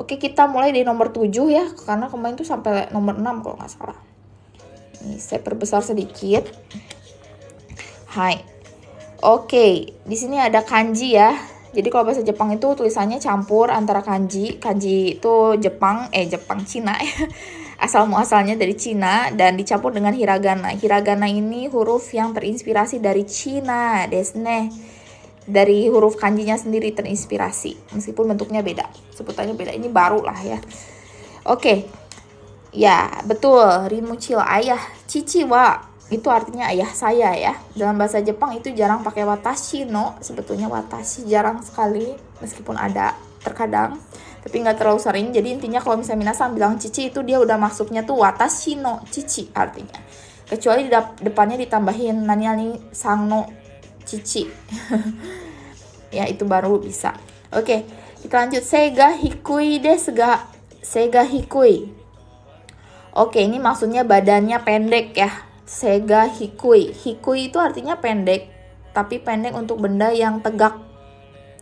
Oke, kita mulai dari nomor 7 ya, karena kemarin tuh sampai nomor 6 kalau nggak salah. Ini saya perbesar sedikit. Hai. Oke, di sini ada kanji ya. Jadi kalau bahasa Jepang itu tulisannya campur antara kanji. Kanji itu Jepang Cina ya. Asal muasalnya dari Cina dan dicampur dengan hiragana. Hiragana ini huruf yang terinspirasi dari Cina, desne. Dari huruf kanjinya sendiri terinspirasi, meskipun bentuknya beda. Sebutannya beda. Ini baru lah ya. Oke. Ya, betul. Rimuchil ayah. Cici wa itu artinya ayah saya ya. Dalam bahasa Jepang itu jarang pakai watashi no. Sebetulnya watashi jarang sekali, meskipun ada terkadang, tapi nggak terlalu sering. Jadi intinya kalau misalnya minasan bilang cici itu dia udah masuknya tuh watashi no cici artinya. Kecuali di depannya ditambahin nani sang no cici. Ya, itu baru bisa. Oke, kita lanjut. Seiga hikui desu ga. Seiga hikui. Oke, ini maksudnya badannya pendek ya. Seiga hikui. Hikui itu artinya pendek, tapi pendek untuk benda yang tegak.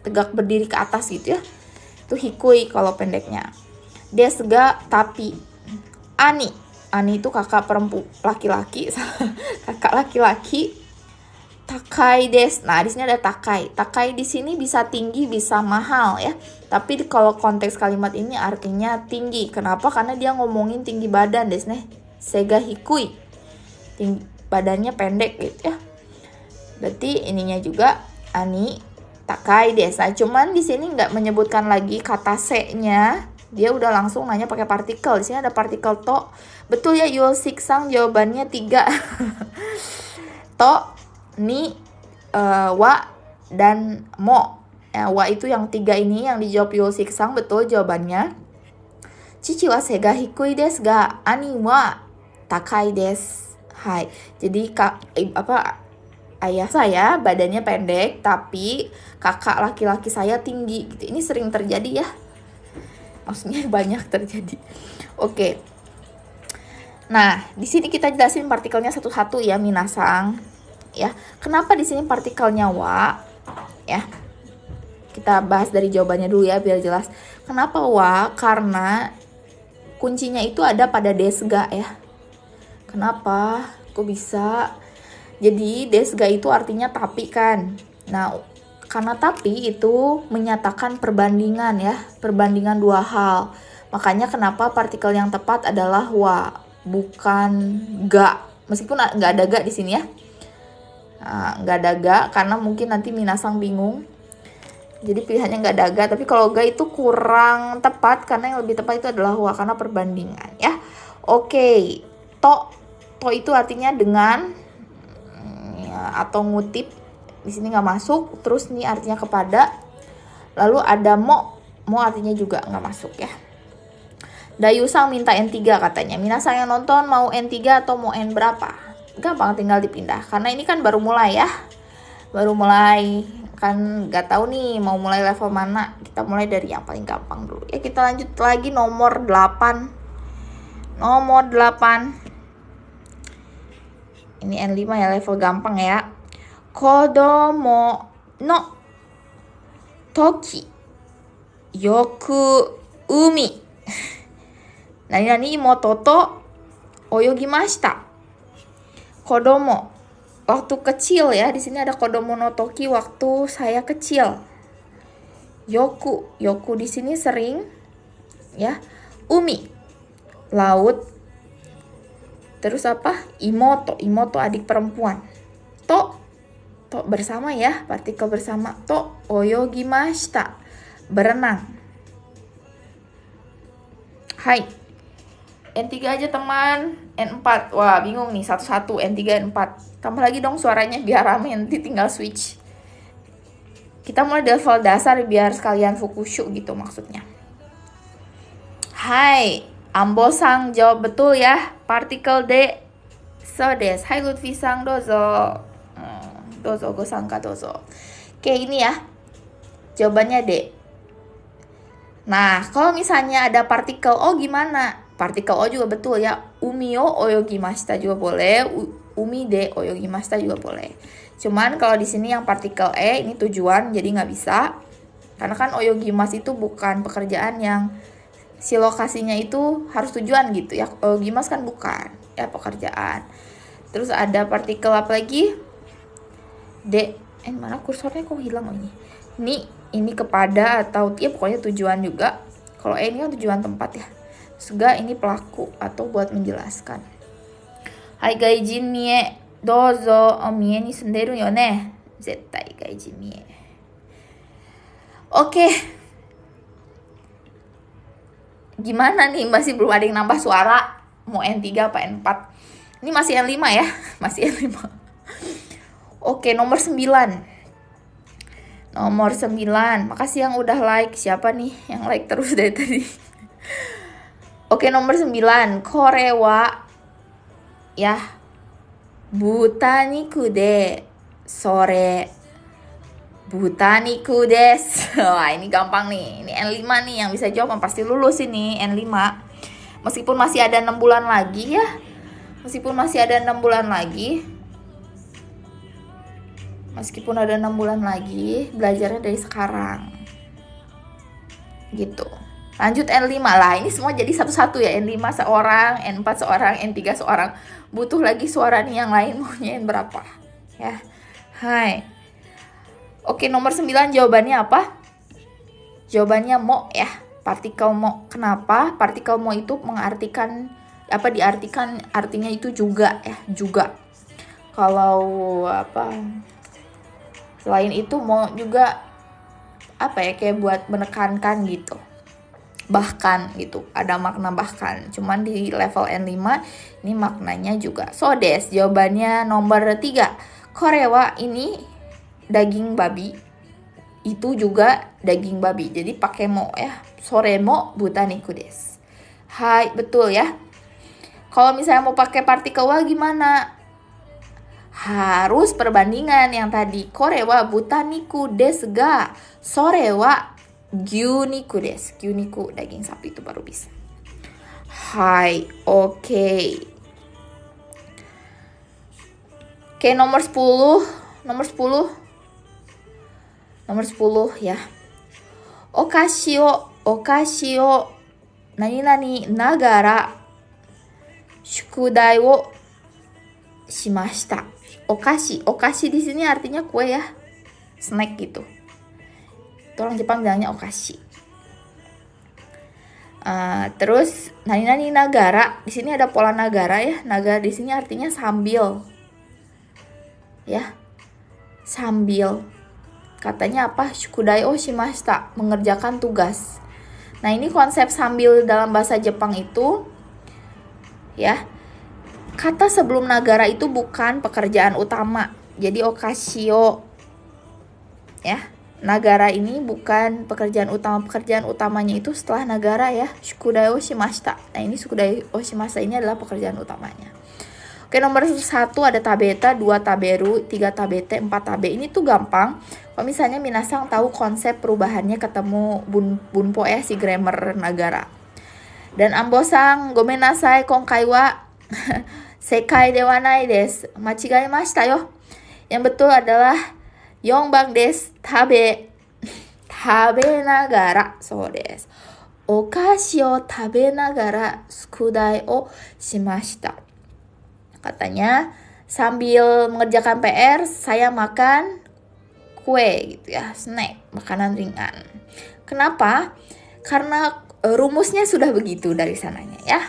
Tegak berdiri ke atas gitu ya. Itu hikui kalau pendeknya. Desu ga tapi. Ani. Ani itu kakak perempuan laki-laki. Kakak laki-laki. Takai des. Nah, di sini ada takai. Takai di sini bisa tinggi, bisa mahal ya. Tapi kalau konteks kalimat ini artinya tinggi. Kenapa? Karena dia ngomongin tinggi badan des nih. Sega hikui. Tinggi, badannya pendek gitu ya. Berarti ininya juga ani takai des. Nah, cuman di sini nggak menyebutkan lagi kata se-nya. Dia udah langsung nanya pakai partikel. Di sini ada partikel to. Betul ya, Yul Siksang, jawabannya 3. To, ni, wa, dan mo. Ya, wa itu yang 3 ini yang dijawab Yul Siksang, betul jawabannya. Cici wa sega hikui desu ga ani wa takai desu. Hai. Jadi ayah saya badannya pendek tapi kakak laki-laki saya tinggi gitu. Ini sering terjadi ya. Maksudnya banyak terjadi. Oke. Nah, di sini kita jelasin partikelnya satu-satu ya, minasang. Ya, kenapa di sini partikelnya wa? Ya, kita bahas dari jawabannya dulu ya biar jelas. Kenapa wa? Karena kuncinya itu ada pada desga ya. Kenapa? Kok bisa? Jadi desga itu artinya tapi kan. Nah, karena tapi itu menyatakan perbandingan ya, perbandingan dua hal. Makanya kenapa partikel yang tepat adalah wa, bukan ga. Meskipun nggak ada ga di sini ya. Nggak ada ga karena mungkin nanti minasang bingung. Jadi pilihannya nggak ada ga, tapi kalau ga itu kurang tepat karena yang lebih tepat itu adalah wa karena perbandingan ya. Oke, to itu artinya dengan ya, atau ngutip. Di sini nggak masuk. Terus nih artinya kepada. Lalu ada mo artinya juga nggak masuk ya. Dayusang minta N3 katanya. Minasang yang nonton mau N3 atau mau N berapa? Gampang, tinggal dipindah. Karena ini kan baru mulai ya. Baru mulai. Kan nggak tahu nih mau mulai level mana. Kita mulai dari yang paling gampang dulu. Ya, kita lanjut lagi nomor 8. Nomor 8. Ini N5 ya, level gampang ya. Kodomo no toki yoku umi nani moto to oyogimashita. Kodomo waktu kecil ya, di sini ada kodomo no toki waktu saya kecil. Yoku di sini sering ya. Umi laut. Terus apa? Imoto adik perempuan. To bersama ya, partikel bersama. To oyogimashita berenang. Hai. N3 aja teman. N4. Wah, bingung nih satu-satu. N3, N4. Tambah lagi dong suaranya biar rame, nanti tinggal switch. Kita mulai dari level dasar biar sekalian fukushu gitu maksudnya. Hai, Ambo-sang jawab betul ya. Partikel D. So des. Hai Lutfi-sang, dozo. Dozo, gosangka dozo. Oke, ini ya. Jawabannya D. Nah, kalau misalnya ada partikel O gimana? Partikel O juga betul ya. Umi o oyogimashita juga boleh. Umi de oyogimashita juga boleh. Cuman kalau di sini yang partikel ini tujuan, jadi nggak bisa. Karena kan oyogimas itu bukan pekerjaan yang si lokasinya itu harus tujuan gitu ya. Gimas kan bukan, ya pekerjaan. Terus ada partikel apa lagi? Mana kursornya kok hilang ini? Ini kepada atau ya pokoknya tujuan juga. Kalau ini kan tujuan tempat ya. Juga ini pelaku atau buat menjelaskan. Hai gaijin mie, dozo mie ni sunderu yo ne. Zettai gaijin mie. Oke. Gimana nih, masih belum ada yang nambah suara? Mau N3 apa N4? Ini masih N5 ya, masih N5. Oke, nomor 9. Nomor 9. Makasih yang udah like. Siapa nih yang like terus dari tadi? Oke, nomor 9. Korewa ya. Butaniku de sore. Butaniku des. Wah, ini gampang nih. Ini N5 nih yang bisa jawab, pasti lulus ini N5. Meskipun masih ada 6 bulan lagi ya. Meskipun masih ada 6 bulan lagi. Meskipun ada 6 bulan lagi, belajarnya dari sekarang. Gitu. Lanjut N5 lah. Ini semua jadi satu-satu ya. N5 seorang, N4 seorang, N3 seorang. Butuh lagi suara nih yang lain, maunya N berapa? Ya. Hai. Oke, nomor 9 jawabannya apa? Jawabannya mo ya. Partikel mo. Kenapa? Partikel mo itu mengartikan apa, diartikan artinya itu juga ya, juga. Kalau apa? Selain itu mau juga apa ya, kayak buat menekankan gitu. Bahkan gitu, ada makna bahkan. Cuman di level N5 ini maknanya juga. So des, jawabannya nomor 3. Korewa ini daging babi. Itu juga daging babi. Jadi pakai mo ya. Sore mo butaniku des. Hai, betul ya. Kalau misalnya mau pakai partikel wa gimana? Harus perbandingan yang tadi. Kore wa butaniku desu ga sore wa gyuniku desu. Gyuniku daging sapi itu baru bisa. Hai, oke. Oke, nomor 10. Nomor 10 ya. Okashi o nani nagara shukudai wo shimashita. Okashi di sini artinya kue ya, snack gitu. Itu orang Jepang bilangnya okashi. Terus nani nagara, di sini ada pola nagara ya. Nagara di sini artinya sambil, ya, sambil. Katanya apa? Shukudai o shimashita, mengerjakan tugas. Nah, ini konsep sambil dalam bahasa Jepang itu, ya. Kata sebelum nagara itu bukan pekerjaan utama. Jadi okasio ya. Nagara ini bukan pekerjaan utama. Pekerjaan utamanya itu setelah nagara ya. Shukudai o shimashita. Nah, ini shukudai o shimashita ini adalah pekerjaan utamanya. Oke, nomor 1 ada tabeta, 2 taberu, 3 tabete, 4 tabe. Ini tuh gampang. Kalau misalnya minasang tahu konsep perubahannya ketemu bunpo ya, si grammar nagara. Dan ambosang gomenasai konkai wa sekai de wa nai desu. Machigaimashita yo. Yang betul adalah yongbang desu. Tabe nagara. So desu. Okashi o tabe nagara sukudai o shimashita. Katanya sambil mengerjakan PR saya makan kue gitu ya, snack, makanan ringan. Kenapa? Karena rumusnya sudah begitu dari sananya ya.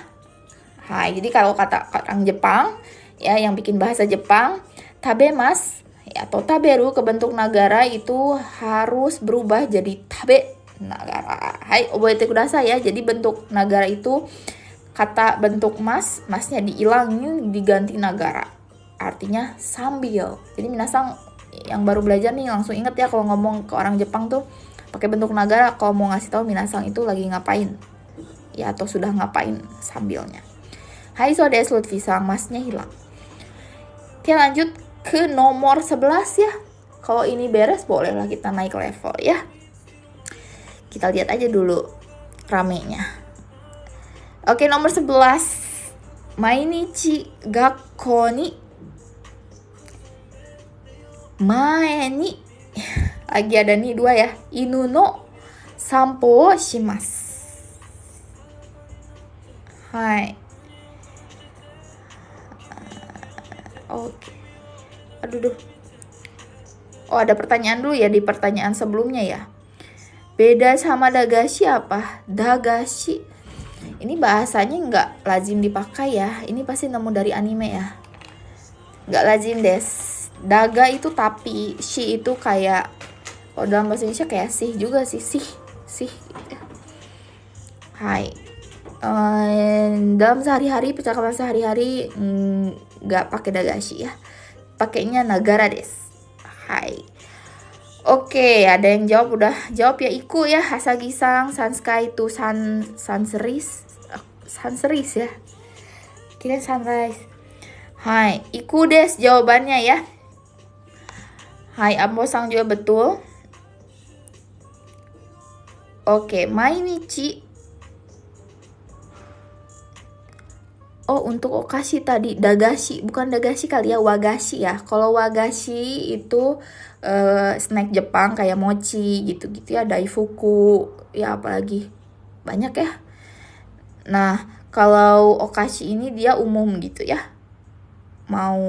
Hai, jadi kalau kata orang Jepang ya, yang bikin bahasa Jepang, tabemas ya, atau taberu ke bentuk nagara itu harus berubah jadi tabe nagara. Hai, oboete kudasai ya. Jadi bentuk nagara itu, kata bentuk masnya dihilangin diganti nagara. Artinya sambil. Jadi minasang yang baru belajar nih langsung inget ya, kalau ngomong ke orang Jepang tuh pakai bentuk nagara, kalau mau ngasih tahu minasang itu lagi ngapain ya, atau sudah ngapain sambilnya. Hai, so desu Lutfi-san, masnya hilang. Oke, lanjut ke nomor 11 ya. Kalau ini beres bolehlah kita naik level ya. Kita lihat aja dulu ramenya. Oke, nomor 11. Mainichi gakkou ni mae ni, lagi ada nih 2 ya. Inu no sanpo o shimasu. Hai. Oke. Aduh. Oh, ada pertanyaan dulu ya di pertanyaan sebelumnya ya. Beda sama dagashi apa? Dagashi. Ini bahasanya nggak lazim dipakai ya. Ini pasti nemu dari anime ya. Nggak lazim des. Daga itu tapi, shi itu kayak, kalau dalam bahasa Indonesia kayak sih juga sih. Sih. Hai. Dalam sehari-hari, percakapan sehari-hari nggak pakai dagashi ya. Pakainya nagara des. Hai. Oke, ada yang jawab, udah jawab ya. Iku ya, Hasagi-sang, Sanskai itu Sanseris ya. Kira sunrise. Hai, iku des jawabannya ya. Hai, Ambo-sang juga betul. Oke, mainichi. Oh, untuk okashi tadi dagashi, bukan dagashi kali ya, wagashi ya. Kalau wagashi itu snack Jepang kayak mochi gitu-gitu ya, daifuku ya, apalagi banyak ya. Nah, kalau okashi ini dia umum gitu ya. Mau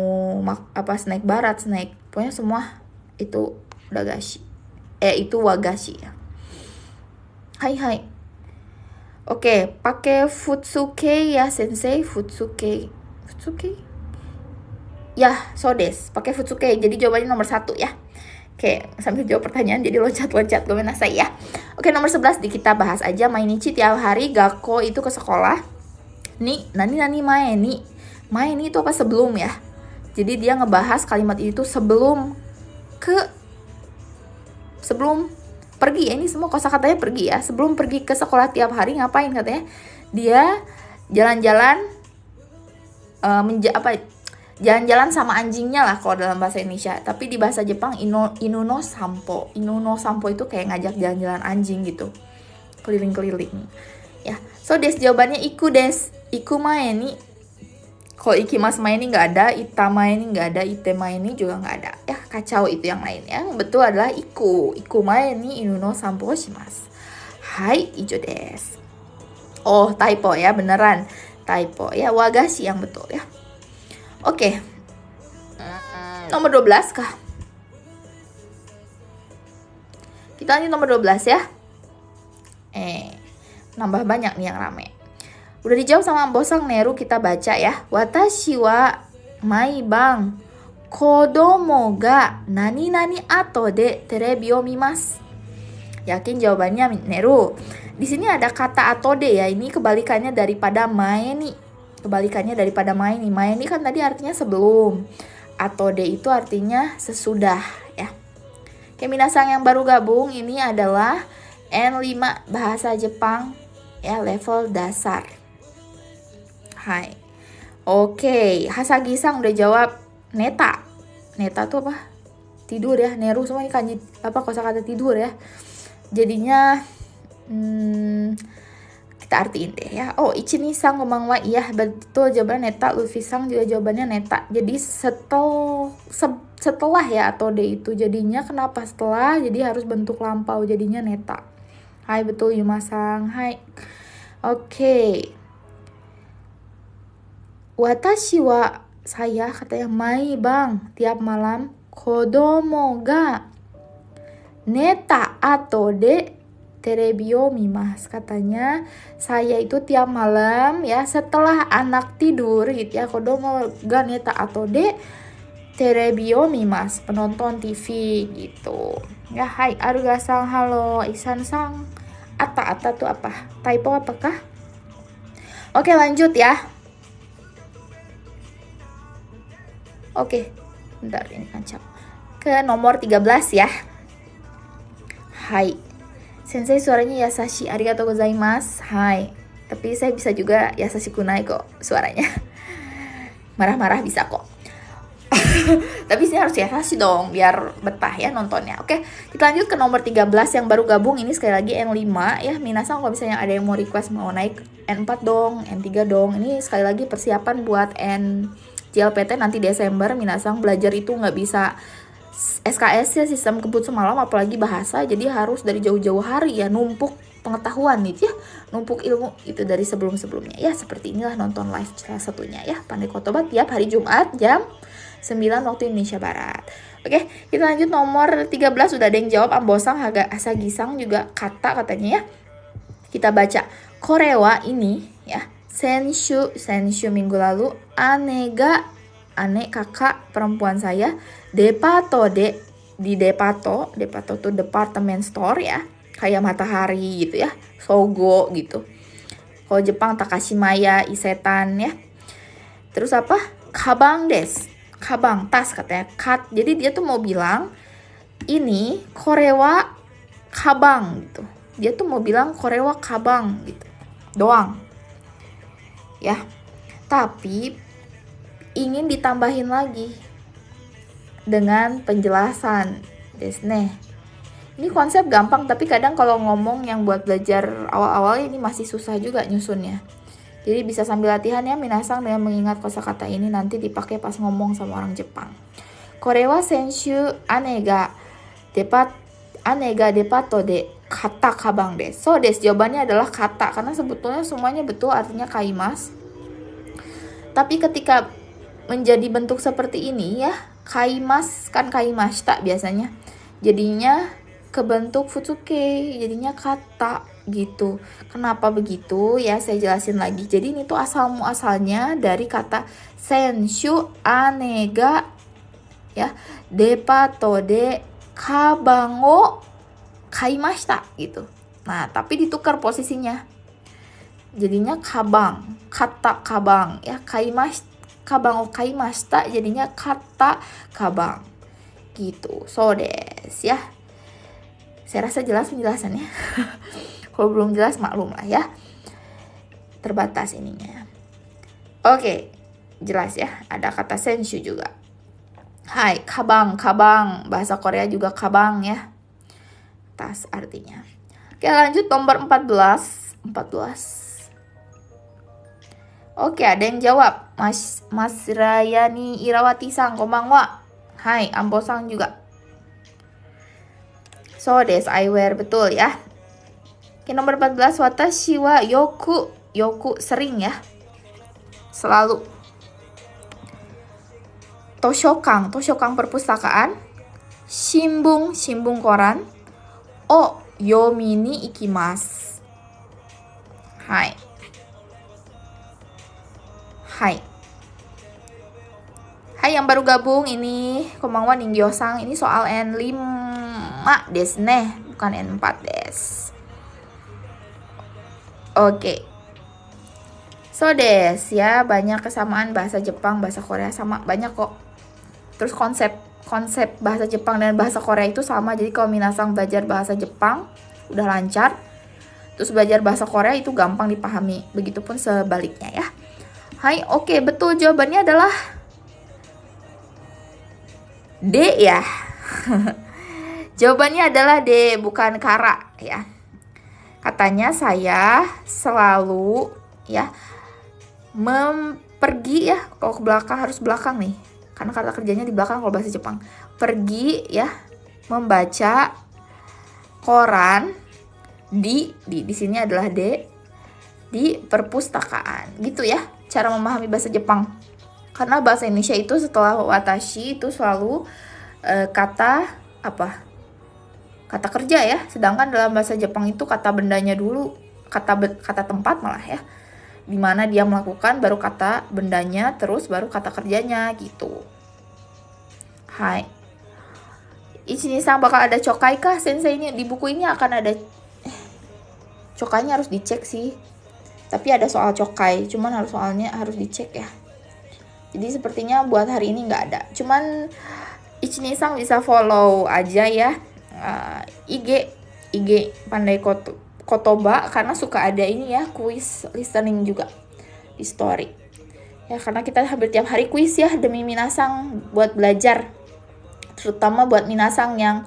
apa, snack barat, snack, pokoknya semua itu dagashi. Itu wagashi ya. Hai. Oke, pakai futsuke ya sensei, futsuke. Ya, so des, pakai futsuke. Jadi jawabannya nomor 1 ya. Oke, sambil jawab pertanyaan jadi loncat-loncat, gomenasai ya. Oke, nomor 11 kita bahas aja. Mainichi tiap hari, gakko itu ke sekolah. Nani maeni. Maeni itu apa, sebelum ya. Jadi dia ngebahas kalimat itu sebelum pergi ya, ini semua kosakatanya pergi ya. Sebelum pergi ke sekolah tiap hari ngapain katanya? Dia jalan-jalan jalan-jalan sama anjingnya lah kalau dalam bahasa Indonesia. Tapi di bahasa Jepang inuno sampo. Inuno sampo itu kayak ngajak jalan-jalan anjing gitu. Keliling-keliling. Ya. So des jawabannya iku des. Iku maeni. Kalau ikimasu maeni nggak ada, ita maeni nggak ada, ite maeni juga nggak ada. Ya, kacau itu yang lain ya. Betul adalah iku. Iku maeni inuno sampo shimasu. Hai, ijo des. Oh, typo ya, beneran. Typo ya, wagashi yang betul ya. Oke. Nomor 12 kah? Kita lanjut nomor 12 ya. Nambah banyak nih yang rame. Udah dijawab sama Bosang Neru, kita baca ya. Watashi wa maibang kodomo ga nani ato de terebi o mimasu. Yakin jawabannya Neru. Di sini ada kata atode ya. Ini kebalikannya daripada maeni. Maeni kan tadi artinya sebelum. Atode itu artinya sesudah ya. Oke, minasang yang baru gabung, ini adalah N5 bahasa Jepang ya, level dasar. Hai. Oke, Hasagi-sang udah jawab neta. Neta tuh apa? Tidur ya. Neru semua ini kanji kosakata tidur ya. Jadinya kita artiin deh ya. Oh, Ichini-sang ngomong wa, iya betul jawabannya neta. Luffy-sang juga jawabannya neta. Jadi setelah ya atode itu, jadinya kenapa setelah? Jadi harus bentuk lampau, jadinya neta. Hai, betul Yuma-sang. Hai. Oke. Watashi wa, saya katanya mai bang, tiap malam kodomo ga neta atode terebi o mimasu. Katanya saya itu tiap malam ya setelah anak tidur gitu ya, kodomo ga neta atode terebi o mimasu, penonton TV gitu ya. Hai Aruga-sang, halo. Isan-sang, ata tuh apa? Typo apakah? Oke, lanjut ya. Oke, bentar ini kacau. Ke nomor 13 ya. Hai. Sensei suaranya Yasashi, arigatou gozaimasu. Hai. Tapi saya bisa juga Yasashi kunai kok suaranya. Marah-marah bisa kok. Tapi sini harus Yasashi dong biar betah ya nontonnya. Oke, kita lanjut ke nomor 13 yang baru gabung. Ini sekali lagi N5 ya. Minasang kalau misalnya ada yang mau request mau naik N4 dong, N3 dong. Ini sekali lagi persiapan buat JLPT nanti Desember. Minasang belajar itu nggak bisa SKS ya, sistem kebut semalam, apalagi bahasa. Jadi harus dari jauh-jauh hari ya, numpuk pengetahuan gitu ya, numpuk ilmu itu dari sebelum-sebelumnya ya. Seperti inilah nonton live salah satunya ya, Pandai Kotoba tiap hari Jumat jam 9 waktu Indonesia Barat. Oke, kita lanjut nomor 13. Udah ada yang jawab, Ambosang, Haga, Asagisang juga kata katanya ya. Kita baca, Korewa ini ya, Senshu minggu lalu, ane kakak perempuan saya, di Depato tuh department store ya, kayak Matahari gitu ya, Sogo gitu. Kalau Jepang Takashimaya, Isetan ya. Terus apa? Kabang tas katanya. Jadi dia tuh mau bilang ini Korewa kabang gitu. Dia tuh mau bilang Korewa kabang gitu doang ya, tapi ingin ditambahin lagi dengan penjelasan desne. Ini konsep gampang, tapi kadang kalau ngomong yang buat belajar awal-awal ini masih susah juga nyusunnya. Jadi bisa sambil latihan ya minasang dengan mengingat kosakata ini nanti dipakai pas ngomong sama orang Jepang. Korewa senshu anega depato de kata kabang des. So des, jawabannya adalah kata, karena sebetulnya semuanya betul artinya kaimas. Tapi ketika menjadi bentuk seperti ini ya, kaimas kan kaimashita biasanya, jadinya kebentuk futsuke, jadinya kata gitu. Kenapa begitu ya, saya jelasin lagi. Jadi ini tuh asal-muasalnya dari kata senshu anega ya, depato de kabango kaimashita gitu. Nah, tapi ditukar posisinya. Jadinya kabang, kata kabang ya, kabang o kaimashita jadinya kata kabang. Gitu. So des ya. Saya rasa jelas penjelasannya. Kalau belum jelas maklum lah ya. Terbatas ininya. Oke, jelas ya. Ada kata senshu juga. Hai, kabang. Bahasa Korea juga kabang ya. Tas artinya. Oke, lanjut nomor 14. Oke, ada yang jawab. Mas Rayani Irawati-sang, konbanwa. Hai, Ambo-sang juga. So des, I wear, betul ya. Oke, nomor 14, watashi wa yoku sering ya, selalu. Toshokan perpustakaan. Shimbung koran. O yomi ni ikimasu. Hai, yang baru gabung ini, konbanwa Ninggyo-sang. Ini soal N5 desu ne, bukan N4 des. Oke. So des ya, banyak kesamaan bahasa Jepang, bahasa Korea sama, banyak kok. Terus konsep bahasa Jepang dan bahasa Korea itu sama. Jadi kalau minasang belajar bahasa Jepang udah lancar, terus belajar bahasa Korea itu gampang dipahami. Begitupun sebaliknya ya. Hai, oke, betul, jawabannya adalah D ya. Jawabannya adalah D, bukan kara ya. Katanya saya selalu ya pergi ya, kalau ke belakang harus belakang nih, karena kata kerjanya di belakang kalau bahasa Jepang. Pergi ya, membaca koran di sini adalah D, di perpustakaan gitu ya, cara memahami bahasa Jepang. Karena bahasa Indonesia itu setelah watashi itu selalu kata apa? Kata kerja ya, sedangkan dalam bahasa Jepang itu kata bendanya dulu, kata tempat malah ya, dimana dia melakukan, baru kata bendanya, terus baru kata kerjanya gitu. Hai, Ichini-san, bakal ada cokai kah sensei ini? Di buku ini akan ada cokainya, harus dicek sih, tapi ada soal cokai, cuman soalnya harus dicek ya. Jadi sepertinya buat hari ini nggak ada, cuman Ichini-san bisa follow aja ya IG Pandai Kotoba, karena suka ada ini ya, kuis listening juga di story ya, karena kita hampir tiap hari kuis ya, demi minasang buat belajar, terutama buat minasang yang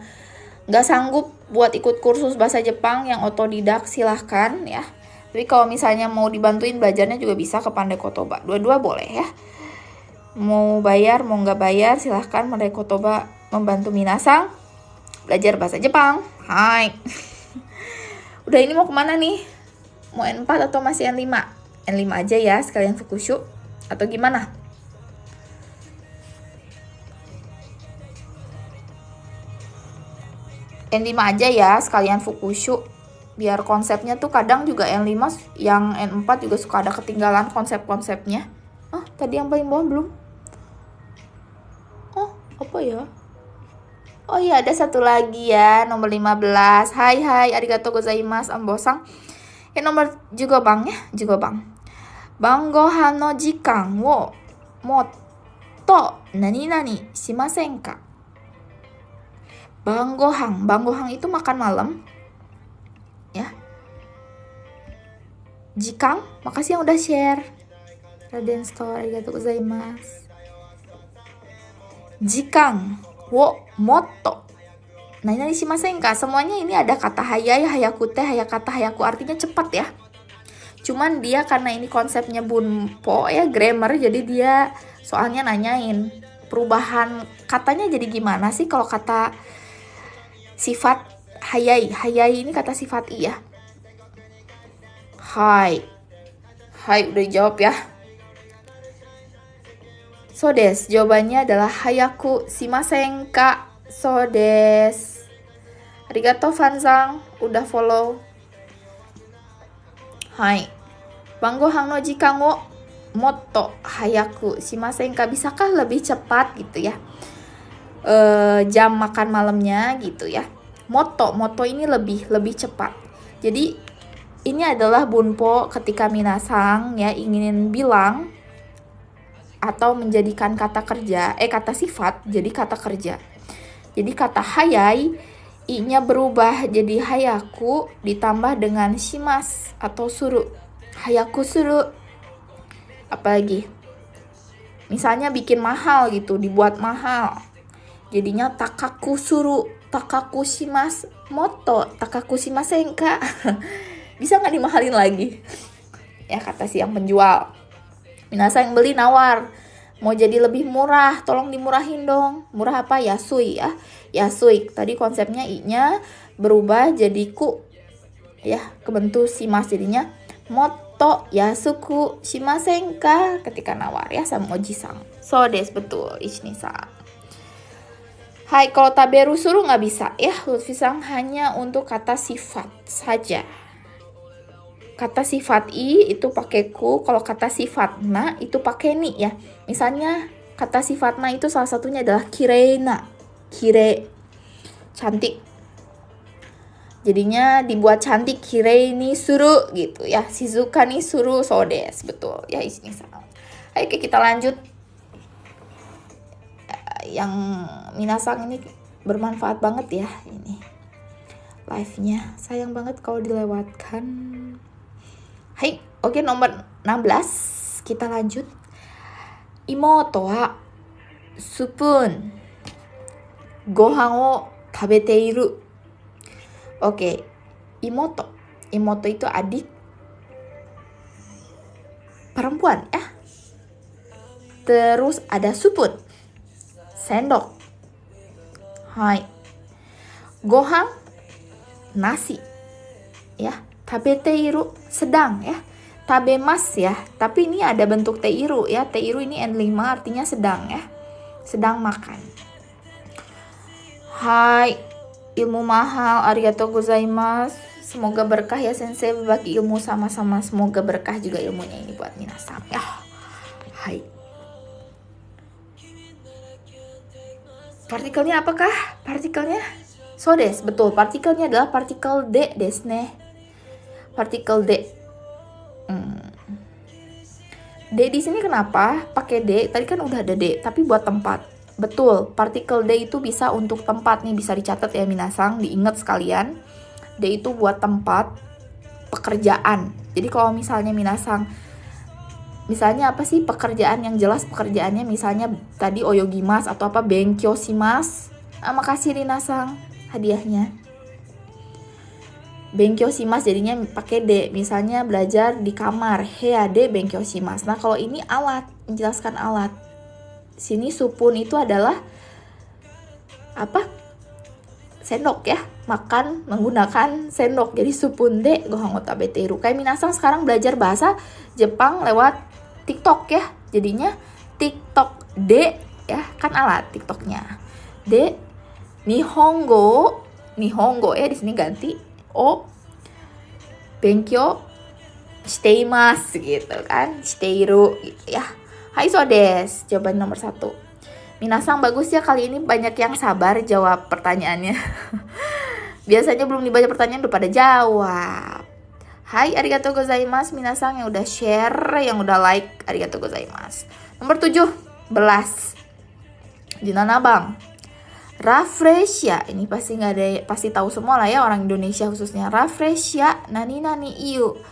nggak sanggup buat ikut kursus bahasa Jepang yang otodidak, silahkan ya. Tapi kalau misalnya mau dibantuin belajarnya juga bisa ke Pandai Kotoba, dua-dua boleh ya. Mau bayar mau nggak bayar silahkan, Pandai Kotoba membantu minasang belajar bahasa Jepang. Hai. Udah, ini mau kemana nih? Mau N4 atau masih N5? N5 aja ya, sekalian fukushu. Atau gimana? N5 aja ya, sekalian fukushu. Biar konsepnya tuh kadang juga N5, yang N4 juga suka ada ketinggalan konsep-konsepnya. Tadi yang paling bawah belum? Apa ya? Oh iya, ada satu lagi ya, nomor 15. Hai, arigatou gozaimasu, ambosang. Nomor juga bang ya, juga bang. Bangohan no jikan wo motto nani nani shimasen ka? Banggohang itu makan malam. Ya. Jikang, makasih yang udah share. Raden Store, arigatou gozaimasu. Jikang wo motto nani shimasen ka? Semuanya ini ada kata hayai, hayaku teh, hayakata, hayaku, artinya cepat ya. Cuman dia karena ini konsepnya bunpo ya, grammar, jadi dia soalnya nanyain perubahan katanya jadi gimana sih kalau kata sifat hayai. Hayai ini kata sifat i ya. Hai udah dijawab ya. So des, jawabannya adalah hayaku shimasen ka. So des. Arigatou Fanzang udah follow. Hai. Bangohan no jikan wo motto hayaku shimasen ka? Bisakah lebih cepat gitu ya? Jam makan malamnya gitu ya. Motto ini lebih cepat. Jadi ini adalah bunpo ketika minasang ya ingin bilang atau menjadikan kata kerja, kata sifat jadi kata kerja. Jadi kata hayai, i-nya berubah jadi hayaku ditambah dengan shimas atau suru. Hayaku suru. Apalagi? Misalnya bikin mahal gitu, dibuat mahal. Jadinya takaku suru, takaku shimas, motto, takaku shimasen ka? Bisa nggak dimahalin lagi? Ya kata si yang penjual. Minasa yang beli nawar, mau jadi lebih murah, tolong dimurahin dong. Murah apa? Yasui ya. Yasui. Tadi konsepnya i-nya berubah jadi ku. Ya, kebentuk shimas jadinya motto yasuku shimasen ka ketika nawar ya sama oji-san. So des, betul Ishni-san. Hai, kalau taberu suru nggak bisa ya, Lutfi-san, hanya untuk kata sifat saja. Kata sifat i itu pakai ku, kalau kata sifat na itu pakai ni ya. Misalnya kata sifat na itu salah satunya adalah kireina. Kire, cantik. Jadinya dibuat cantik, kirei ni suru gitu ya. Shizuka ni suru, so des, betul ya Ishni-san. Ayo kita lanjut. Yang minasang ini bermanfaat banget ya ini live-nya. Sayang banget kalau dilewatkan. Hai, oke, nomor 16 kita lanjut. Imoto wa spoon gohan o tabete iru. Oke, imoto itu adik perempuan ya. Terus ada spoon, sendok. Hai. Gohan, nasi. Ya. Tabeteiru, sedang ya. Tabemas ya. Tapi ini ada bentuk teiru ya. Teiru ini N5 artinya sedang ya. Sedang makan. Hai. Ilmu mahal, arigatou gozaimasu. Semoga berkah ya sensei, berbagi ilmu sama-sama. Semoga berkah juga ilmunya ini buat minasang ya. Hai. Partikelnya apakah? Partikelnya so des, betul. Partikelnya adalah partikel D desne. Partikel D. D di sini kenapa pakai D? Tadi kan udah ada D, tapi buat tempat. Betul, partikel D itu bisa untuk tempat nih, bisa dicatat ya minasang, diingat sekalian. D itu buat tempat pekerjaan. Jadi kalau misalnya minasang, misalnya apa sih pekerjaan yang jelas pekerjaannya, misalnya tadi oyogimas atau apa benkyou shimasu. Makasih Rina-sang hadiahnya. Benkyou shimasu jadinya pakai D. Misalnya belajar di kamar, heade benkyou shimasu. Nah, kalau ini alat, menjelaskan alat. Sini supun itu adalah apa? sendok ya, makan menggunakan sendok. Jadi supun de gohan wo tabeteru. Kayak minasang sekarang belajar bahasa Jepang lewat TikTok ya. Jadinya TikTok de ya, kan alat TikToknya. De Nihongo ya di sini ganti o benkyo shiteimasu gitu kan. Shiteiru gitu ya. Hai so desu. Jawaban nomor 1. Minasang bagus ya, kali ini banyak yang sabar jawab pertanyaannya. Biasanya belum dibaca pertanyaan udah pada jawab. Hai, arigatou gozaimasu minasang yang udah share, yang udah like, arigatou gozaimasu. Nomor 17. Junana Bang. Rafresya, ini pasti nggak ada, pasti tahu semua lah ya orang Indonesia khususnya. Rafresya nani nani iu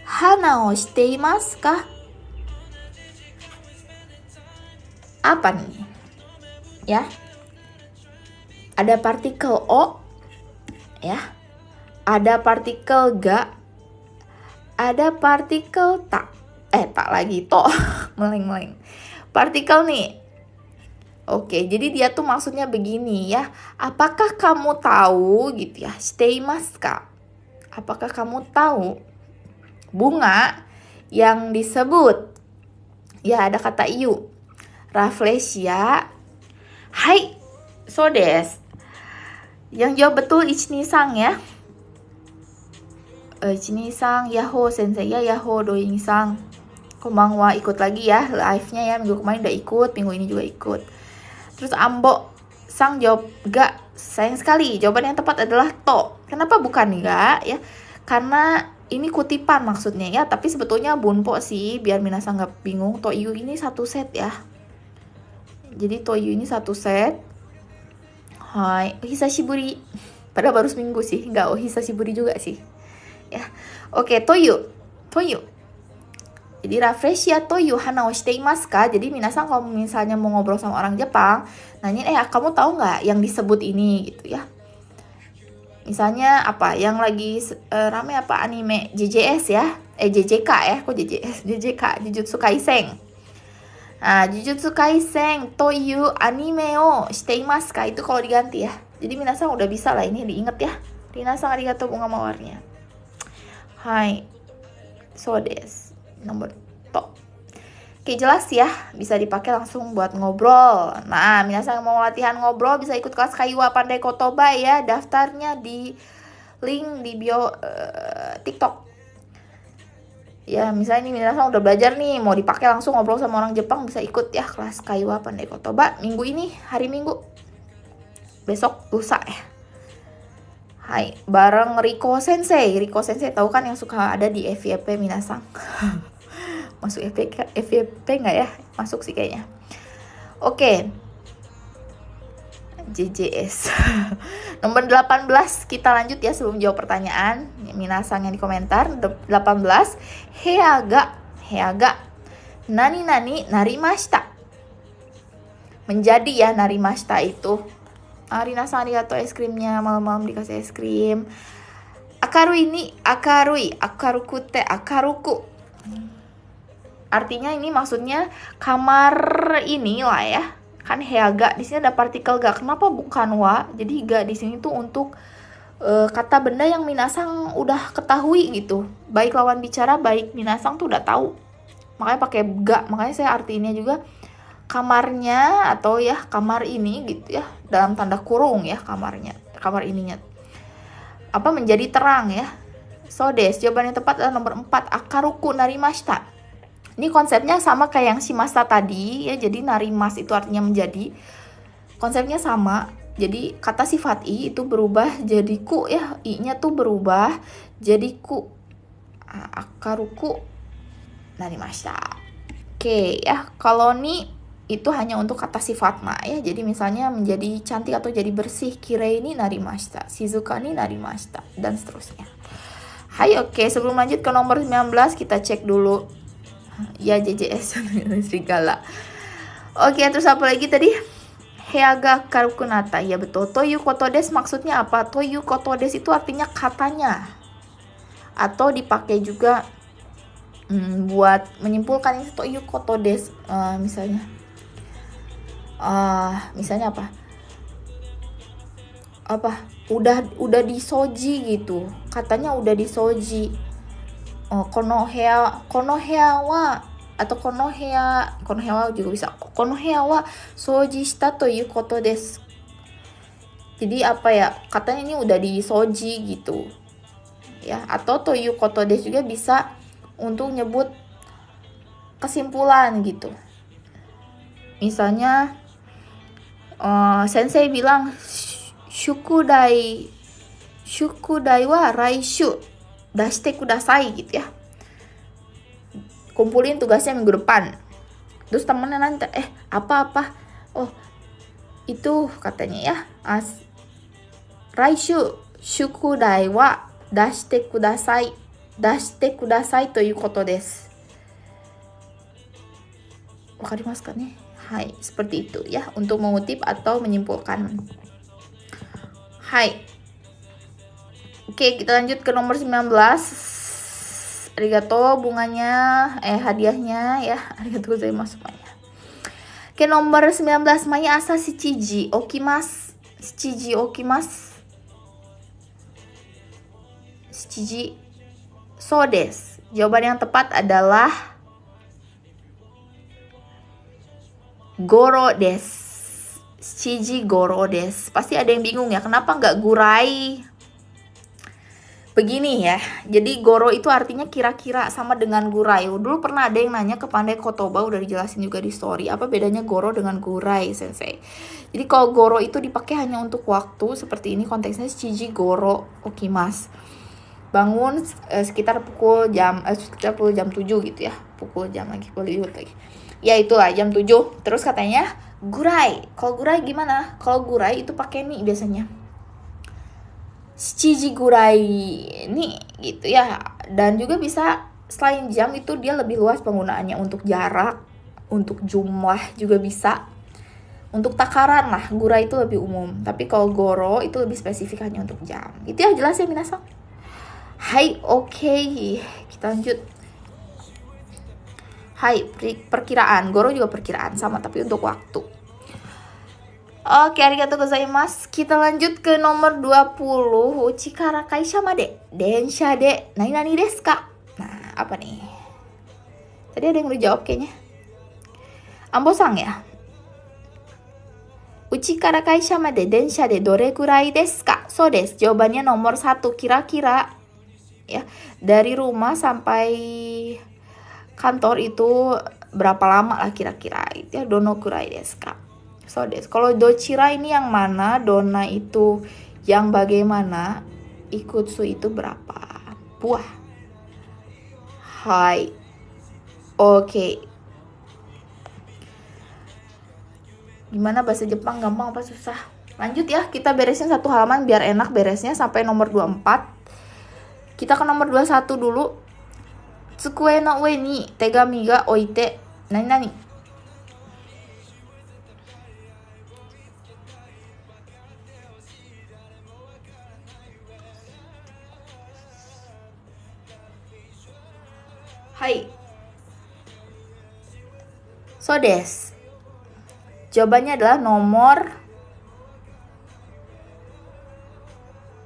hana o shiteimasu ka? Apa nih? Ya, ada partikel o, ya, ada partikel ga, ada partikel tak, tak lagi to, meleng-meleng. Partikel nih. Oke, jadi dia tuh maksudnya begini ya. Apakah kamu tahu gitu ya? Shiteimasu ka? Apakah kamu tahu bunga yang disebut? Ya, ada kata iu. Raflesia. Hai, so desu. Yang jawab betul Ichini-san ya. Ichini-san, yaho sensei ya, yaho doing-san. Konbanwa, ikut lagi ya live-nya ya. Minggu kemarin udah ikut, minggu ini juga ikut. Terus Ambo sang jawab ga. Sayang sekali, jawaban yang tepat adalah to. Kenapa bukan ga ya? Karena ini kutipan maksudnya ya, tapi sebetulnya bunpo sih, biar minasang nggak bingung. Toyu ini satu set ya. Jadi toyu ini satu set. Hai, hisashiburi. Padahal baru seminggu sih, nggak hisashiburi juga sih. Ya, oke, toyu. Jadi rafresya toyu hana o shiteimasu ka? Jadi minasang kalau misalnya mau ngobrol sama orang Jepang, nanyain, kamu tahu nggak yang disebut ini gitu ya. Misalnya apa, yang lagi rame apa anime JJS ya, JJK ya, kok JJS, JJK, Jujutsu Kaisen. Nah, Jujutsu Kaisen toyu anime o shiteimasu ka? Itu kalau diganti ya. Jadi minasang udah bisa lah ini diinget ya. Minasang arigatou bunga mawarnya. Hai, so desu. Nomor to. Oke, jelas ya, bisa dipakai langsung buat ngobrol. Nah, minasang mau latihan ngobrol bisa ikut kelas Kaiwa Pandai Kotoba ya. Daftarnya di link di bio TikTok. Ya, misalnya nih minasang udah belajar nih, mau dipakai langsung ngobrol sama orang Jepang, bisa ikut ya kelas Kaiwa Pandai Kotoba minggu ini, hari Minggu. Besok lusa ya. Hai, bareng Riko Sensei. Riko Sensei tahu kan yang suka ada di FYP minasang. Masuk FYP nggak ya? Masuk sih kayaknya. Oke. JJS. Nomor 18 kita lanjut ya sebelum jawab pertanyaan minasang yang di komentar. 18. Heaga nani narimashita. Menjadi ya narimashita itu. Rina-san arigatou es krimnya, malam-malam dikasih es krim. Akarukute, akaruku. Artinya ini maksudnya kamar ini lah ya. Kan heaga, di sini ada partikel ga. Kenapa bukan wa? Jadi ga di sini tuh untuk kata benda yang minasang udah ketahui gitu. Baik lawan bicara, baik minasang tuh udah tahu. Makanya pakai ga. Makanya saya artinya juga kamarnya atau ya kamar ini gitu ya, dalam tanda kurung ya kamarnya, kamar ininya apa menjadi terang ya. So desu, jawaban yang tepat adalah nomor 4, akaruku narimashita. Ini konsepnya sama kayak yang shimashita tadi ya, jadi narimas itu artinya menjadi, konsepnya sama. Jadi kata sifat i itu berubah jadi ku ya, i-nya tuh berubah jadi ku. Akaruku narimashita. Oke ya, kalau ni itu hanya untuk kata sifat ma ya. Jadi misalnya menjadi cantik atau jadi bersih, kirei ni narimashita, shizuka ni narimashita, dan seterusnya. Hai, oke, sebelum lanjut ke nomor 19 kita cek dulu. Ya, JJS serigala. Oke, terus apa lagi tadi? Heaga karukunata. Ya betul. Toyu koto desu maksudnya apa? Toyu koto desu itu artinya katanya. Atau dipakai juga buat menyimpulkan itu toyu koto desu. Misalnya apa? apa udah disoji gitu, katanya udah disoji. Konohea wa atau konohea juga bisa. Konohea wa soji shita toいうことです. Jadi apa ya, katanya ini udah disoji gitu ya. Atau toいうことですjuga bisa untuk nyebut kesimpulan gitu. Misalnya sensei bilang shukudai wa raishu dashite kudasai gitu ya. Kumpulin tugasnya minggu depan. Terus temennya nanti apa? Oh, itu katanya ya. Raishu shukudai wa dashite kudasai toいうことです. Wakarimasu ka ne? Hai, seperti itu ya untuk mengutip atau menyimpulkan. Hai. Oke, kita lanjut ke nomor 19. Arigato bunganya, hadiahnya ya. Arigato gozaimasu semuanya. Oke, nomor 19. Mai asa shichiji okimasu. Shichiji okimasu. Shichiji. So desu. Jawaban yang tepat adalah goro desu. Shichiji goro desu. Pasti ada yang bingung ya, kenapa nggak gurai? Begini ya, jadi goro itu artinya kira-kira, sama dengan gurai. Dulu pernah ada yang nanya ke Pandai Kotoba, udah dijelasin juga di story, apa bedanya goro dengan gurai, sensei. Jadi kalau goro itu dipakai hanya untuk waktu, seperti ini konteksnya shichiji goro okimasu. Bangun sekitar pukul jam 7 gitu ya. Pukul jam lagi, Bollywood lagi. Ya itulah jam 7. Terus katanya gurai. Kalau gurai gimana? Kalau gurai itu pakai nih biasanya. Shichiji gurai nih gitu ya. Dan juga bisa selain jam itu dia lebih luas penggunaannya, untuk jarak, untuk jumlah juga bisa. Untuk takaran lah, gurai itu lebih umum. Tapi kalau goro itu lebih spesifik hanya untuk jam. Itu ya, jelas ya minasan? Hai, oke. Kita lanjut. Hai, perkiraan. Goro juga perkiraan, sama tapi untuk waktu. Oke, arigatou gozaimasu. Kita lanjut ke nomor 20. Uchi kara kaisha made densha de nani desu ka? Nah, apa nih? Tadi ada yang udah jawab kayaknya. Ambo-san ya. Uchi kara kaisha made densha de dore gurai desu ka? So desu. Jawabannya nomor 1, kira-kira ya. Dari rumah sampai kantor itu berapa lama lah kira-kira? Itu ya, dono gurai desu ka? So desu. Kalau dochira ini yang mana, dona itu yang bagaimana, ikutsu itu berapa buah. Hai. Oke. Gimana bahasa Jepang, gampang apa susah? Lanjut ya, kita beresin satu halaman biar enak beresnya sampai nomor 24. Kita ke nomor 21 dulu. Tsukue no ue ni tegami ga oite nani? Hai. So desu. Jawabannya adalah nomor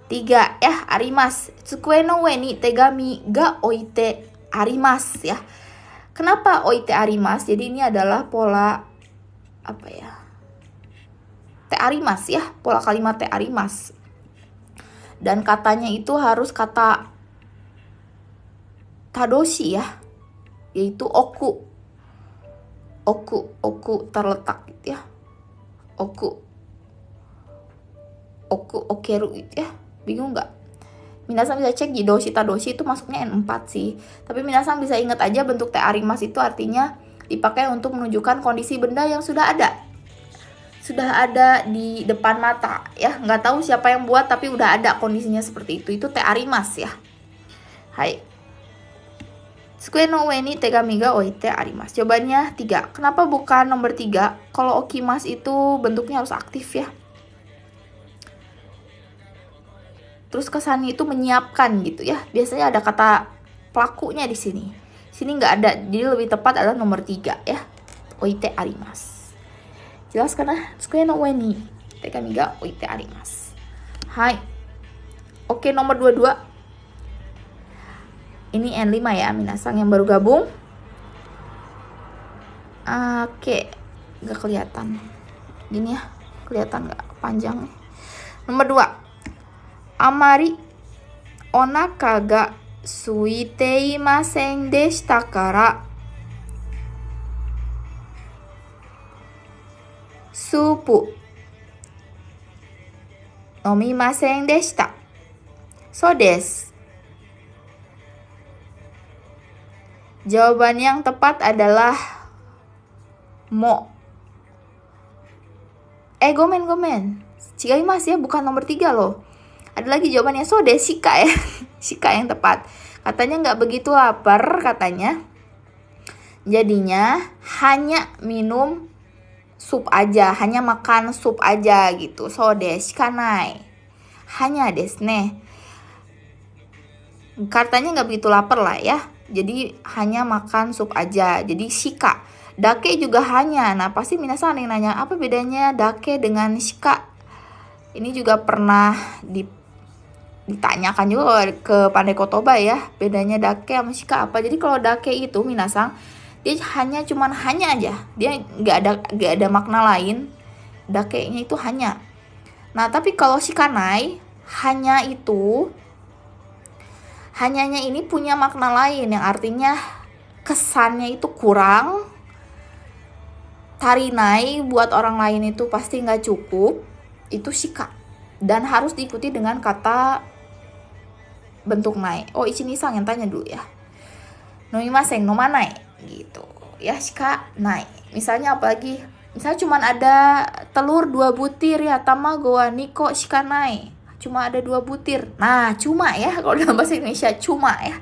3 ya, arimasu. Tsukue no ue ni tegami ga oite arimasu ya. Kenapa oite arimasu? Jadi ini adalah pola apa ya? Te arimasu ya, pola kalimat te arimasu. Dan katanya itu harus kata tadoshi ya, yaitu oku terletak gitu ya. Oku okeru gitu ya. Bingung nggak? Minasan bisa cek jidoshi tadoshi itu masuknya N4 sih. Tapi minasan bisa ingat aja bentuk te arimasu itu artinya dipakai untuk menunjukkan kondisi benda yang sudah ada di depan mata ya. Nggak tahu siapa yang buat tapi udah ada kondisinya seperti itu. Itu te arimasu ya. Hai. Tsukue no ue ni tegami ga oite arimasu. Jawabannya 3. Kenapa bukan nomor 3? Kalau okimasu itu bentuknya harus aktif ya. Terus kesannya itu menyiapkan gitu ya. Biasanya ada kata pelakunya di sini. Sini nggak ada. Jadi lebih tepat adalah nomor 3 ya. Oite arimasu. Jelas karena Tsukue no ue ni tegami ga oite arimasu. Hai. Oke, nomor 22. Ini N5 ya, minasang yang baru gabung. Oke, gak kelihatan. Gini ya, kelihatan gak panjangnya. Nomor 2. Amari onaka ga suiteimasen deshita kara supu nomimasen deshita. So desu. Jawaban yang tepat adalah mo. Gomen. Chigaimasu ya, bukan nomor 3 loh. Ada lagi jawabannya, so desu, shika ya. Shika yang tepat. Katanya nggak begitu lapar katanya. Jadinya hanya minum sup aja, hanya makan sup aja gitu. So desu shikanai. Hanya desu ne. Katanya nggak begitu lapar lah ya. Jadi hanya makan sup aja. Jadi shika. Dake juga hanya. Nah pasti minasan yang nanya, apa bedanya dake dengan shika? Ini juga pernah ditanyakan juga ke Pandai Kotoba ya. Bedanya dake sama shika apa? Jadi kalau dake itu minasan, dia cuman hanya aja. Dia nggak ada makna lain. Dake-nya itu hanya. Nah tapi kalau shikanai, hanya itu, hanyanya ini punya makna lain yang artinya kesannya itu kurang. Tarinai buat orang lain itu pasti nggak cukup. Itu shika. Dan harus diikuti dengan kata bentuk nai. Oh, Ichini-san yang tanya dulu ya. Nomimasen, nomanai gitu. Ya, shika nai. Misalnya apalagi? Misalnya cuma ada telur 2 butir ya, tamago wa niko shika nai. Cuma ada 2 butir. Nah, cuma ya, kalau dalam bahasa Indonesia cuma ya.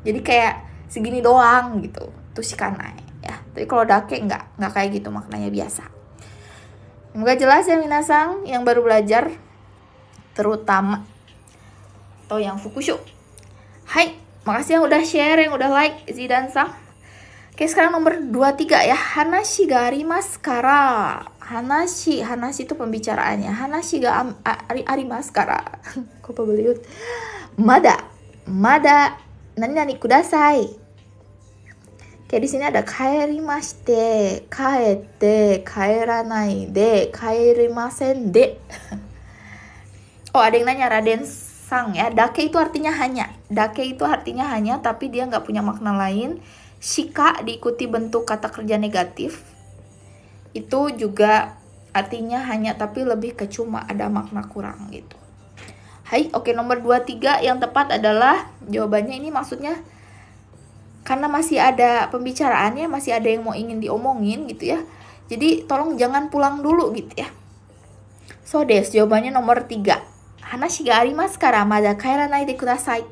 Jadi kayak segini doang gitu. Itu shika nai ya. Tapi kalau dake enggak kayak gitu maknanya, biasa. Semoga jelas ya minasang yang baru belajar, terutama atau yang fukushu. Hai, makasih yang udah share, yang udah like Zidan-san. Oke, sekarang nomor 23 ya. Hanashi ga arimasu kara. Hanashi itu pembicaraannya. Hanashi ga arimasu kara. Kok pabeliut? Mada nani kudasai. Kayak di sini ada kaerimashite, kaete, kaeranai de, kaerimasen de. Oh, ada yang nanya Raden Sang ya. Dake itu artinya hanya. Dake itu artinya hanya, tapi dia nggak punya makna lain. Shika diikuti bentuk kata kerja negatif. Itu juga artinya hanya, tapi lebih ke cuma, ada makna kurang gitu. Hai, oke, nomor 23 yang tepat adalah jawabannya ini, maksudnya karena masih ada pembicaraannya, masih ada yang mau ingin diomongin gitu ya. Jadi tolong jangan pulang dulu gitu ya. So desu, jawabannya nomor 3. Hanashi ga arimasu kara mada kaeranai de kudasai.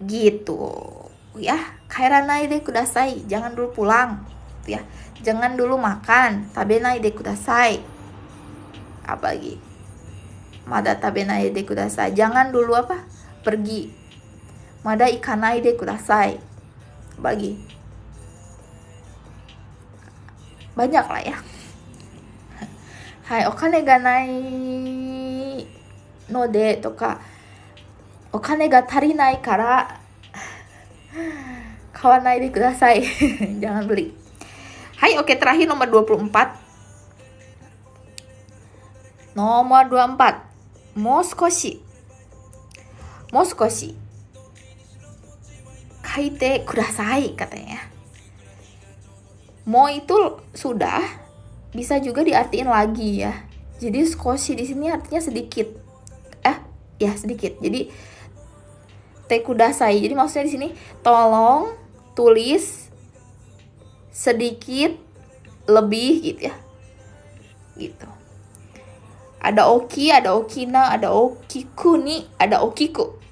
Gitu ya. Kaeranai de kudasai, jangan dulu pulang gitu ya. Jangan dulu makan. Tabenai de kudasai. Apa lagi? Mada tabenai de kudasai. Jangan dulu apa? Pergi. Mada ikanai de kudasai. Bagi banyak lah ya. Hai, okane ga nai node toka okane ga tarinai kara kawanai de kudasai. Jangan beli. Hai, oke, terakhir nomor 24. Nomor 24. Mouskoshi kaite kudasai katanya. Mo itu sudah, bisa juga diartiin lagi ya. Jadi skoshi di sini artinya sedikit. Ya sedikit. Jadi te kudasai. Jadi maksudnya di sini tolong tulis sedikit lebih gitu ya. Gitu. Ada oki, ada okina, ada okiku ni, ada okiku.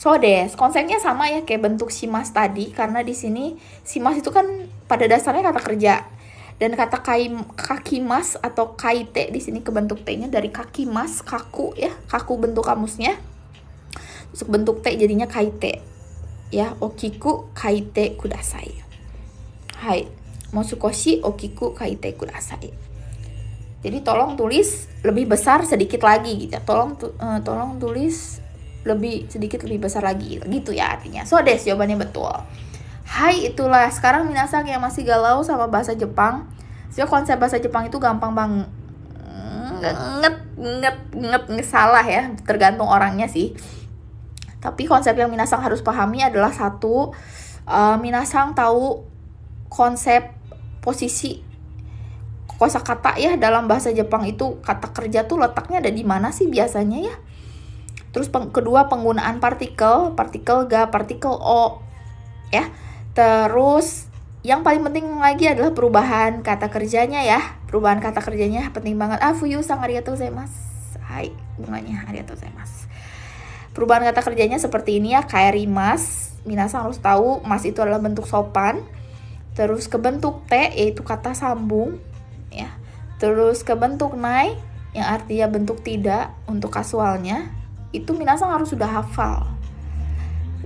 So des, konsepnya sama ya kayak bentuk shimas tadi, karena di sini shimas itu kan pada dasarnya kata kerja, dan kata kakimas atau kaite di sini kebentuk t-nya dari kakimas, kaku ya, kaku bentuk kamusnya, terus bentuk t jadinya kaite ya. Okiku kaite kudasai. Hai, mousukoshi okiku kaite kudasai. Jadi tolong tulis lebih besar sedikit lagi gitu. Tolong tulis lebih besar lagi gitu ya artinya. So des, jawabannya betul. Hai, itulah. Sekarang minasan yang masih galau sama bahasa Jepang. So konsep bahasa Jepang itu gampang banget. Salah ya, tergantung orangnya sih. Tapi konsep yang minasan harus pahami adalah satu, minasan tahu konsep posisi kosakata ya dalam bahasa Jepang itu. Kata kerja tuh letaknya ada di mana sih biasanya ya. Terus kedua, penggunaan partikel ga, partikel o ya. Terus yang paling penting lagi adalah perubahan kata kerjanya ya. Perubahan kata kerjanya penting banget. Fuyu-san arigatou gozaimasu. Hai, bunganya arigatou gozaimasu. Perubahan kata kerjanya seperti ini ya, kaerimas. Minasan harus tahu mas itu adalah bentuk sopan. Terus ke bentuk te yaitu kata sambung ya. Terus ke bentuk nai yang artinya bentuk tidak untuk kasualnya. Itu minasan harus sudah hafal.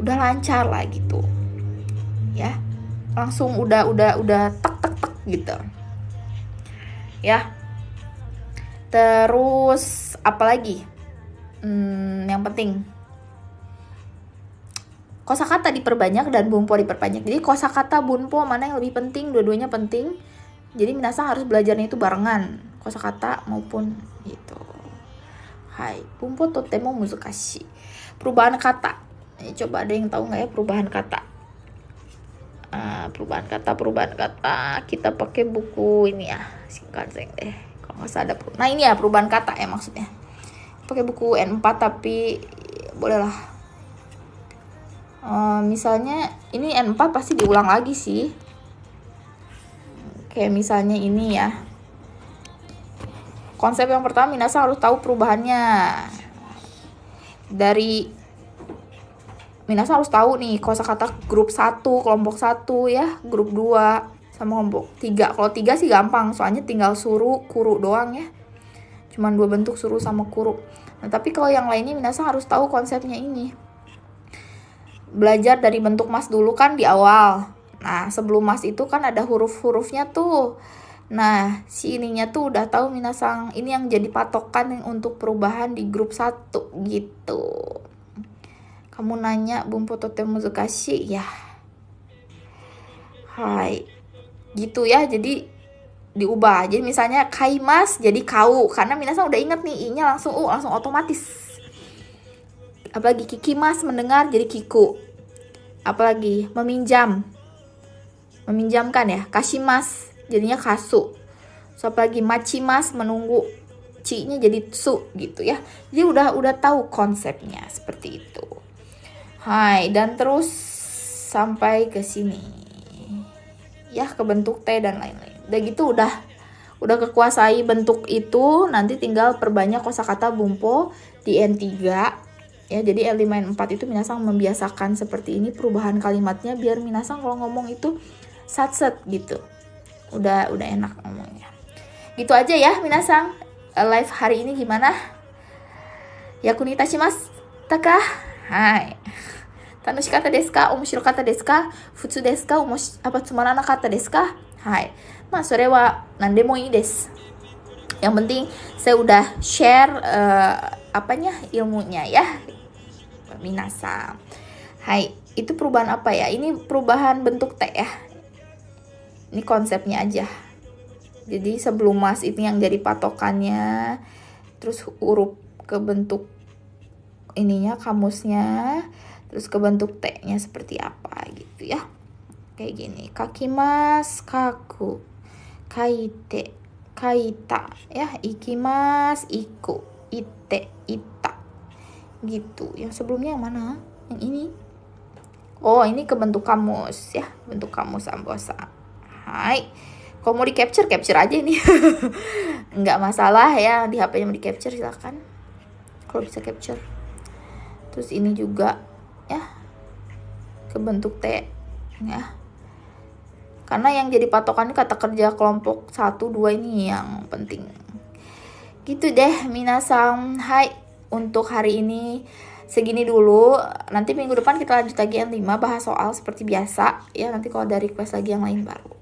Udah lancar lah gitu. Ya. Langsung udah tek gitu. Ya. Terus apalagi? Yang penting kosakata diperbanyak dan bunpo diperbanyak. Jadi kosakata bunpo mana yang lebih penting? Dua-duanya penting. Jadi minasan harus belajarnya itu barengan, kosakata maupun gitu. Hai, bunpo totemo muzukashi. Perubahan kata. Coba ada yang tahu nggak ya perubahan kata? Perubahan kata. Kita pakai buku ini ya, Shinkansen deh. Kalau nggak salah ada. Nah ini ya perubahan kata ya maksudnya. Pakai buku N4 tapi bolehlah. Misalnya ini N4 pasti diulang lagi sih. Kayak misalnya ini ya. Konsep yang pertama minasan harus tahu perubahannya. Dari minasan harus tahu nih kosakata grup 1, kelompok 1 ya, grup 2 sama kelompok 3. Kalau 3 sih gampang, soalnya tinggal suru, kuru doang ya. Cuman 2 bentuk, suru sama kuru. Nah, tapi kalau yang lainnya minasan harus tahu konsepnya ini. Belajar dari bentuk mas dulu kan di awal. Nah, sebelum mas itu kan ada huruf-hurufnya tuh. Nah, si ininya tuh udah tahu minasan, ini yang jadi patokan untuk perubahan di grup 1 gitu. Kamu nanya bunpo totemo muzukashi ya. Hai. Gitu ya. Jadi diubah. Jadi misalnya kaimas jadi kau, karena minasan udah inget nih i-nya langsung otomatis. Apalagi kikimas mendengar jadi kiku. Apalagi meminjamkan ya, kashimas jadinya kasu. So apalagi machimas menunggu, ci-nya jadi tsu gitu ya. Jadi udah tahu konsepnya seperti itu. Hai, dan terus sampai ke sini. Ya, ke bentuk T dan lain-lain. Udah gitu udah kekuasai bentuk itu, nanti tinggal perbanyak kosakata bunpo di N3. Ya, jadi L5 N4 itu minasan membiasakan seperti ini perubahan kalimatnya biar minasan kalau ngomong itu satset gitu. Udah enak ngomongnya. Gitu aja ya minasan. Live hari ini gimana? Yakunita shimasu taka? Hai. Tanoshikatta desu ka? Omoshirokata desu ka? Futsu desu ka? Tsumaranakatta desu ka? Hai. Sore wa nandemo ii desu. Yang penting saya udah share ilmunya ya. Minasan. Hai, itu perubahan apa ya? Ini perubahan bentuk T ya. Ini konsepnya aja. Jadi sebelum mas ini yang jadi patokannya, terus huruf ke bentuk ininya, kamusnya, terus ke bentuk T-nya seperti apa gitu ya. Kayak gini. Kakimas, kaku. Kaite, kaita ya. Ikimas, iku. Ite, ita. Gitu. Yang sebelumnya yang mana? Yang ini. Oh, ini ke bentuk kamus ya. Bentuk kamus ambosa. Hai. Kalau mau di capture aja ini. Nggak masalah ya. Di HP-nya mau di capture silakan. Kalau bisa capture. Terus ini juga ya. Ke bentuk T ya. Karena yang jadi patokan kata kerja kelompok 1, 2 ini yang penting. Gitu deh minasan. Hai. Untuk hari ini segini dulu. Nanti minggu depan kita lanjut lagi yang 5, bahas soal seperti biasa ya. Nanti kalau ada request lagi yang lain baru.